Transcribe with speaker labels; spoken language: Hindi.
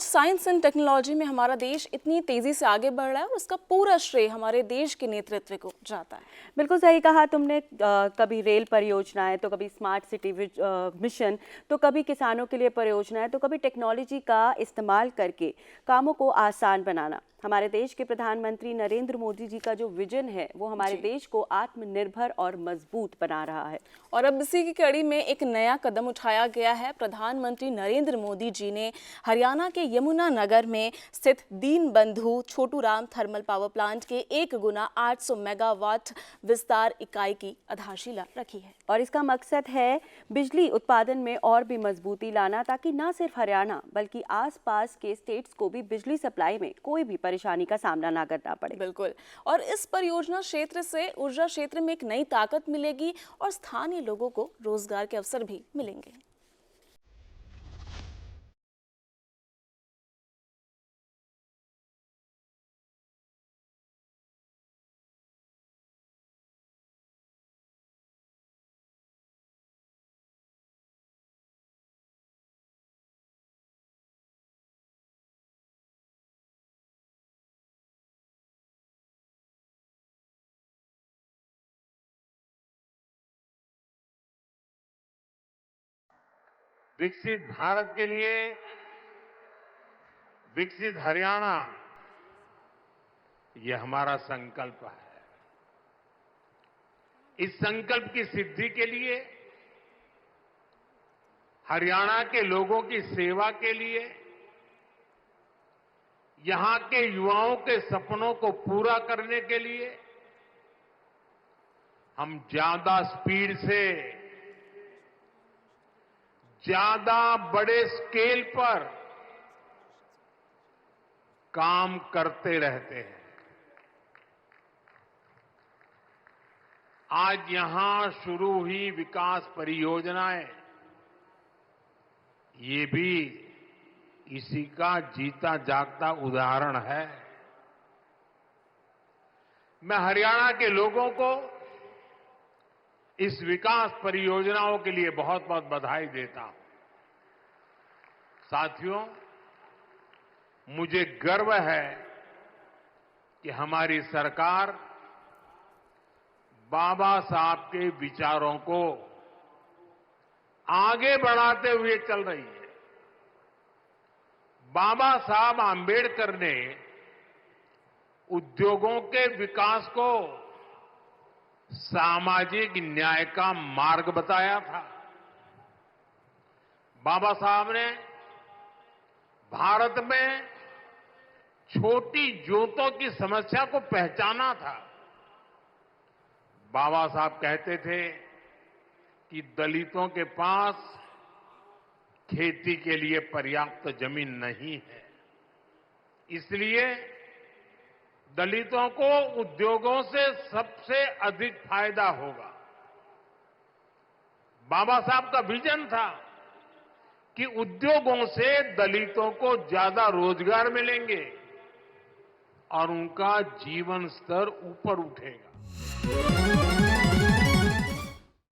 Speaker 1: साइंस एंड टेक्नोलॉजी में हमारा देश इतनी तेजी से आगे बढ़ रहा है और उसका पूरा श्रेय हमारे देश के नेतृत्व को जाता है।
Speaker 2: बिल्कुल सही कहा तुमने। कभी रेल परियोजनाएं, तो कभी स्मार्ट सिटी मिशन, तो कभी किसानों के लिए परियोजनाएं, तो कभी टेक्नोलॉजी का इस्तेमाल करके कामों को आसान बनाना। हमारे देश के प्रधानमंत्री नरेंद्र मोदी जी का जो विजन है वो हमारे देश को आत्मनिर्भर और मजबूत बना रहा है।
Speaker 1: और अब इसी की कड़ी में एक नया कदम उठाया गया है। प्रधानमंत्री नरेंद्र मोदी जी ने हरियाणा के यमुनानगर में स्थित Deenbandhu Chhoturam thermal power plant के 1 गुना 800 मेगावाट विस्तार इकाई की आधारशिला रखी है।
Speaker 2: और इसका मकसद है बिजली उत्पादन में और भी मजबूती लाना, ताकि न सिर्फ हरियाणा बल्कि आसपास के स्टेट्स को भी बिजली सप्लाई में कोई भी परेशानी का सामना ना करना पड़े।
Speaker 1: बिल्कुल। और इस परियोजना क्षेत्र से ऊर्जा क्षेत्र में एक नई ताकत मिलेगी और स्थानीय लोगों को रोजगार के अवसर भी मिलेंगे।
Speaker 3: विकसित भारत के लिए विकसित हरियाणा, ये हमारा संकल्प है। इस संकल्प की सिद्धि के लिए, हरियाणा के लोगों की सेवा के लिए, यहां के युवाओं के सपनों को पूरा करने के लिए हम ज्यादा स्पीड से, ज्यादा बड़े स्केल पर काम करते रहते हैं। आज यहां शुरू हुई विकास परियोजनाएं, ये भी इसी का जीता जागता उदाहरण है। मैं हरियाणा के लोगों को इस विकास परियोजनाओं के लिए बहुत बहुत बधाई देता हूं। साथियों, मुझे गर्व है कि हमारी सरकार बाबा साहब के विचारों को आगे बढ़ाते हुए चल रही है। बाबा साहब आंबेडकर ने उद्योगों के विकास को सामाजिक न्याय का मार्ग बताया था। बाबा साहब ने भारत में छोटी जोतों की समस्या को पहचाना था। बाबा साहब कहते थे कि दलितों के पास खेती के लिए पर्याप्त जमीन नहीं है, इसलिए दलितों को उद्योगों से सबसे अधिक फायदा होगा। बाबा साहब का विजन था कि उद्योगों से दलितों को ज्यादा रोजगार मिलेंगे और उनका जीवन स्तर ऊपर उठेगा।